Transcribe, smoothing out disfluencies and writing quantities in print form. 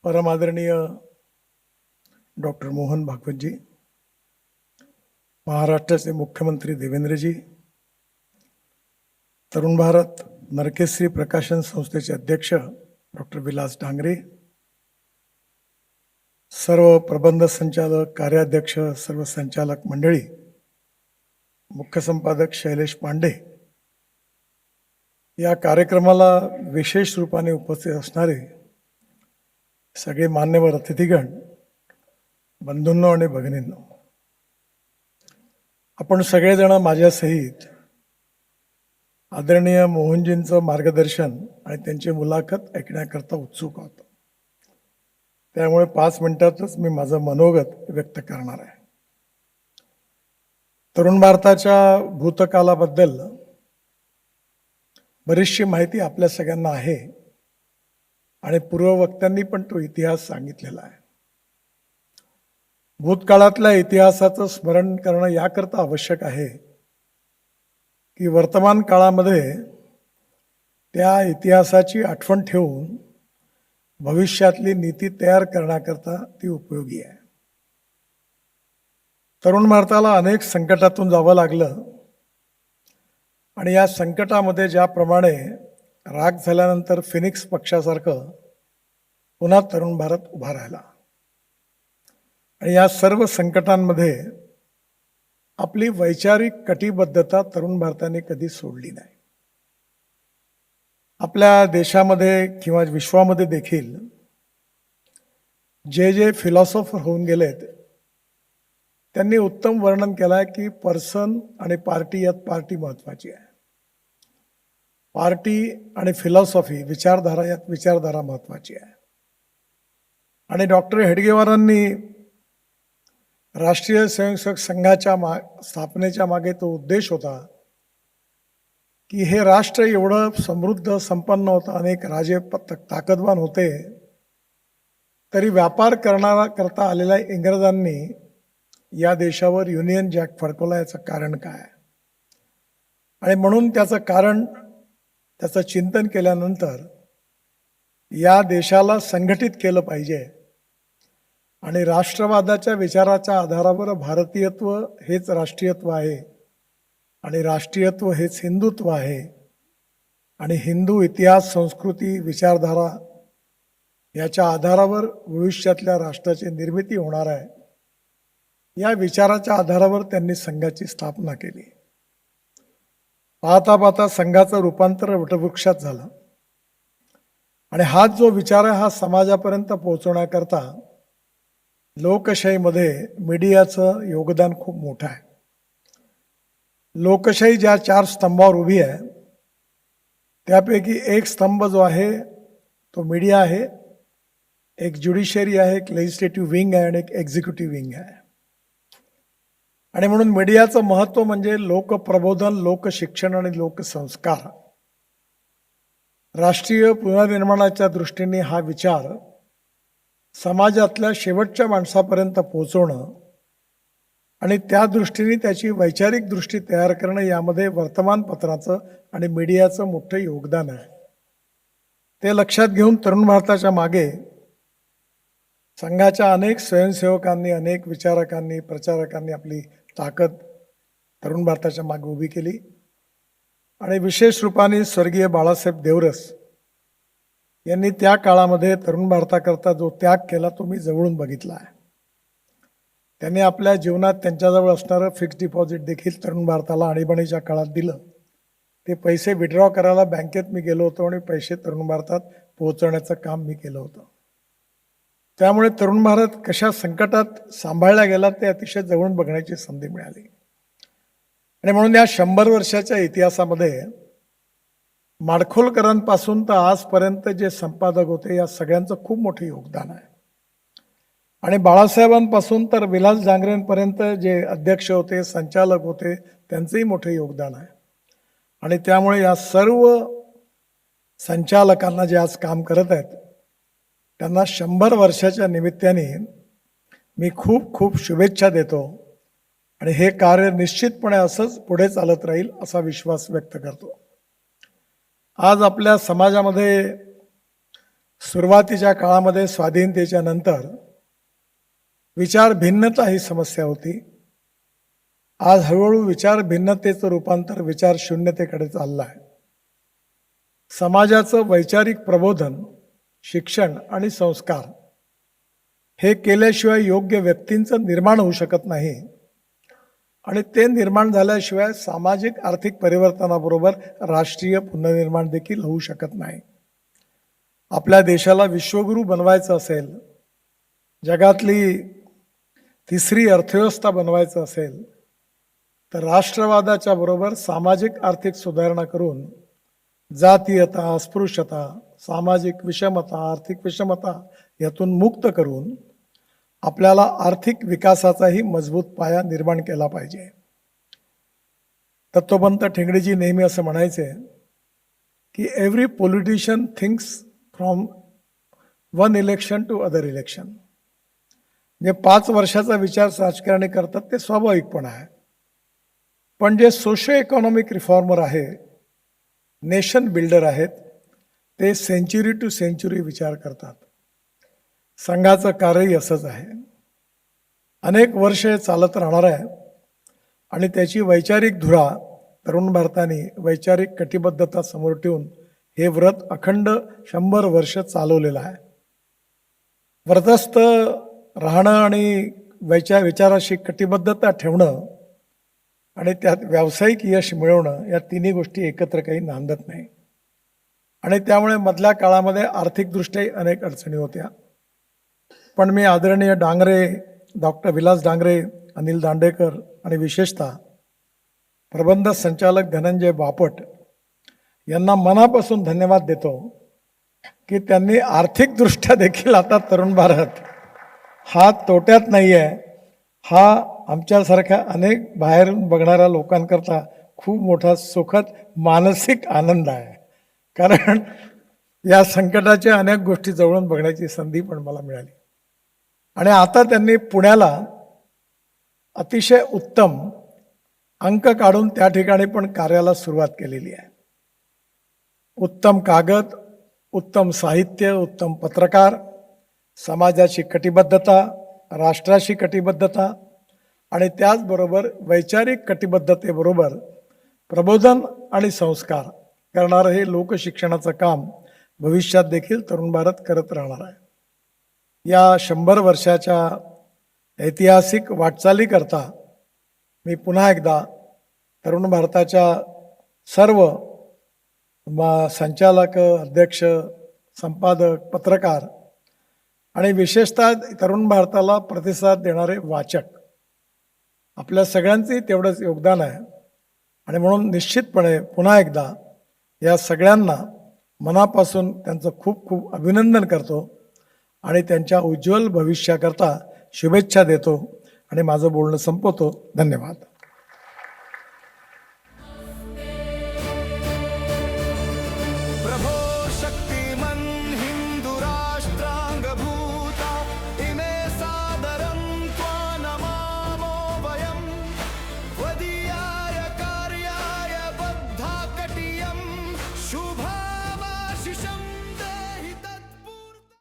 परमादरणीय doctor Mohan Bhagwatji, महाराष्ट्राचे मुख्यमंत्री देवेंद्रजी, तरुण भारत नरकेश्री प्रकाशन संस्थेचे अध्यक्ष डॉक्टर विलास डांगरे, सर्व प्रबंध संचालक, कार्याध्यक्ष, सर्व संचालक मंडळी, मुख्य संपादक शैलेश पांडे, या कार्यक्रमाला विशेष रूपाने उपस्थित असणारे सगळे मान्यवर अतिथीगण, बंधूंनो आणि भगिनींनो, आपण सगळेजण माझ्यासहित आदरणीय मोहनजींचं मार्गदर्शन आणि त्यांची मुलाखत ऐकण्याकरता उत्सुक आहोत. त्यामुळे 5 मिनिटातच मी माझं मनोगत व्यक्त करणार आहे. तरुण भारताच्या भूतकालाबद्दल बरीचशी माहिती आपल्या सगळ्यांना आहे आणि पूर्ववक्त्यांनी पण तो इतिहास सांगितलेला आहे. भूतकाळातल्या इतिहासाचं स्मरण करणं याकरता आवश्यक आहे की वर्तमान काळामध्ये त्या इतिहासाची आठवण ठेवून भविष्यातली नीती तयार करण्याकरता ती उपयोगी आहे. तरुण भारताला अनेक संकटातून जावं लागलं आणि या संकटामध्ये ज्याप्रमाणे राग झाल्यानंतर फिनिक्स पक्षासारखं पुन्हा तरुण भारत उभा राहिला आणि या सर्व संकटांमध्ये आपली वैचारिक कटिबद्धता तरुण भारताने कधी सोडली नाही. आपल्या देशामध्ये किंवा विश्वामध्ये देखील जे जे फिलॉसॉफर होऊन गेलेत त्यांनी उत्तम वर्णन केलं आहे की पर्सन आणि पार्टी यात पार्टी महत्वाची आहे. पार्टी आणि फिलॉसॉफी, विचारधारा यात विचारधारा महत्वाची आहे. आणि डॉक्टर हेडगेवारांनी राष्ट्रीय स्वयंसेवक संघाच्या स्थापनेच्या मागे तो उद्देश होता की हे राष्ट्र एवढं समृद्ध संपन्न होतं, अनेक राजे ताकदवान होते, तरी व्यापार करता आलेल्या इंग्रजांनी या देशावर युनियन जॅक फडकवला. याचं कारण काय? आणि म्हणून त्याचं चिंतन केल्यानंतर या देशाला संघटित केलं पाहिजे आणि राष्ट्रवादाच्या विचाराच्या आधारावर भारतीयत्व हेच राष्ट्रीयत्व आहे आणि राष्ट्रीयत्व हेच हिंदुत्व आहे आणि हिंदू इतिहास, संस्कृती, विचारधारा याच्या आधारावर भविष्यातल्या राष्ट्राची निर्मिती होणार आहे. या विचाराच्या आधारावर त्यांनी संघाची स्थापना केली. पाहता पाहता संघाचं रूपांतर वटवृक्षात झालं आणि हा जो विचार आहे हा समाजापर्यंत पोहोचवण्याकरता लोकशाहीमध्ये मीडियाचं योगदान खूप मोठं आहे. लोकशाही ज्या 4 स्तंभावर उभी आहे त्यापैकी एक स्तंभ जो आहे तो मीडिया आहे, एक ज्युडिशरी आहे, एक लेजिस्लेटिव्ह विंग आहे आणि एक एक्झिक्युटिव्ह विंग आहे. आणि म्हणून मीडियाचं महत्त्व म्हणजे लोकप्रबोधन, लोकशिक्षण आणि लोकसंस्कार. राष्ट्रीय पुनर्निर्माणाच्या दृष्टीने हा विचार समाजातल्या शेवटच्या माणसापर्यंत पोहोचवणं आणि त्या दृष्टीने त्याची वैचारिक दृष्टी तयार करणं यामध्ये वर्तमानपत्राचं आणि मीडियाचं मोठं योगदान आहे. ते लक्षात घेऊन तरुण भारताच्या मागे संघाच्या अनेक स्वयंसेवकांनी, अनेक विचारकांनी, प्रचारकांनी आपली ताकद तरुण भारताच्या मागे उभी केली आणि विशेष रूपाने स्वर्गीय बाळासाहेब देवरस यांनी त्या काळामध्ये तरुण भारताकरता जो त्याग केला तो मी जवळून बघितला आहे. त्यांनी आपल्या जीवनात त्यांच्याजवळ असणारं फिक्स्ड डिपॉझिट देखील तरुण भारताला आणीबाणीच्या काळात दिलं. ते पैसे विड्रॉ करायला बँकेत मी गेलो होतो आणि पैसे तरुण भारतात पोहोचवण्याचं काम मी केलं होतं. त्यामुळे तरुण भारत कशा संकटात सांभाळला गेला ते अतिशय जवळून बघण्याची संधी मिळाली. आणि म्हणून या 100 वर्षाच्या इतिहासामध्ये माडखोलकरांपासून तर आजपर्यंत जे संपादक होते या सगळ्यांचं खूप मोठं योगदान आहे. आणि बाळासाहेबांपासून तर विलास डांगरेंपर्यंत जे अध्यक्ष होते, संचालक होते, त्यांचंही मोठं योगदान आहे. आणि त्यामुळे या सर्व संचालकांना जे आज काम करत आहेत त्यांना 100 वर्षाच्या निमित्ताने मी खूप खूप शुभेच्छा देतो आणि हे कार्य निश्चितपणे असंच पुढे चालत राहील असा विश्वास व्यक्त करतो. आज आपल्या समाजामध्ये सुरुवातीच्या काळामध्ये स्वाधीनतेच्या नंतर विचार भिन्नता ही समस्या होती. आज हळूहळू विचार भिन्नतेचं रूपांतर विचार शून्यतेकडे चाललं आहे. समाजाचं वैचारिक प्रबोधन, शिक्षण आणि संस्कार हे केल्याशिवाय योग्य व्यक्तींचं निर्माण होऊ शकत नाही आणि ते निर्माण झाल्याशिवाय सामाजिक आर्थिक परिवर्तनाबरोबर राष्ट्रीय पुनर्निर्माण देखील होऊ शकत नाही. आपल्या देशाला विश्वगुरू बनवायचं असेल, जगातली तिसरी अर्थव्यवस्था बनवायचं असेल, तर राष्ट्रवादाच्या बरोबर सामाजिक आर्थिक सुधारणा करून जातीयता, अस्पृश्यता, सामाजिक विषमता, आर्थिक विषमता यातून मुक्त करून आपल्याला आर्थिक विकासाचाही मजबूत पाया निर्माण केला पाहिजे. तत्वपंत ठेंगडीजी नेहमी असं म्हणायचे की every politician thinks from one election to other election. जे 5 वर्षाचा विचार राजकारणी करतात ते स्वाभाविकपण आहे, पण जे सोशो इकॉनॉमिक रिफॉर्मर आहे, नेशन बिल्डर आहेत, ते सेंचुरी टू सेंचुरी विचार करतात. संघाचं कार्यही असंच आहे. अनेक वर्ष चालत राहणार आहे आणि त्याची वैचारिक धुरा तरुण भारताने वैचारिक कटिबद्धता समोर ठेवून हे व्रत अखंड 100 वर्ष चालवलेलं आहे. व्रतस्थ राहणं आणि विचाराशी कटिबद्धता ठेवणं आणि त्यात व्यावसायिक यश मिळवणं या तिन्ही गोष्टी एकत्र काही नांदत नाही आणि त्यामुळे मधल्या काळामध्ये आर्थिकदृष्ट्याही अनेक अडचणी होत्या. पण मी आदरणीय डांगरे, डॉक्टर विलास डांगरे, अनिल दांडेकर आणि विशेषतः प्रबंध संचालक धनंजय बापट यांना मनापासून धन्यवाद देतो की त्यांनी आर्थिकदृष्ट्या देखील आता तरुण भारत हा तोट्यात नाही आहे. हा आमच्यासारख्या अनेक बाहेरून बघणाऱ्या लोकांकरता खूप मोठा सुखद मानसिक आनंद आहे, कारण या संकटाच्या अनेक गोष्टी जवळून बघण्याची संधी पण मला मिळाली. आणि आता त्यांनी पुण्याला अतिशय उत्तम अंक काढून त्या ठिकाणी पण कार्याला सुरुवात केलेली आहे. उत्तम कागद, उत्तम साहित्य, उत्तम पत्रकार, समाजाची कटिबद्धता, राष्ट्राशी कटिबद्धता आणि त्याचबरोबर वैचारिक कटिबद्धतेबरोबर प्रबोधन आणि संस्कार करणारं हे लोकशिक्षणाचं काम भविष्यात देखील तरुण भारत करत राहणार आहे. या 100 वर्षाच्या ऐतिहासिक वाटचालीकरता मी पुन्हा एकदा तरुण भारताच्या सर्व संचालक, अध्यक्ष, संपादक, पत्रकार आणि विशेषतः तरुण भारताला प्रतिसाद देणारे वाचक आपल्या सगळ्यांचंही तेवढंच योगदान आहे आणि म्हणून निश्चितपणे पुन्हा एकदा या सगळ्यांना मनापासून त्यांचं खूप खूप अभिनंदन करतो आणि त्यांच्या उज्ज्वल भविष्याकरता शुभेच्छा देतो आणि माझं बोलणं संपवतो. धन्यवाद.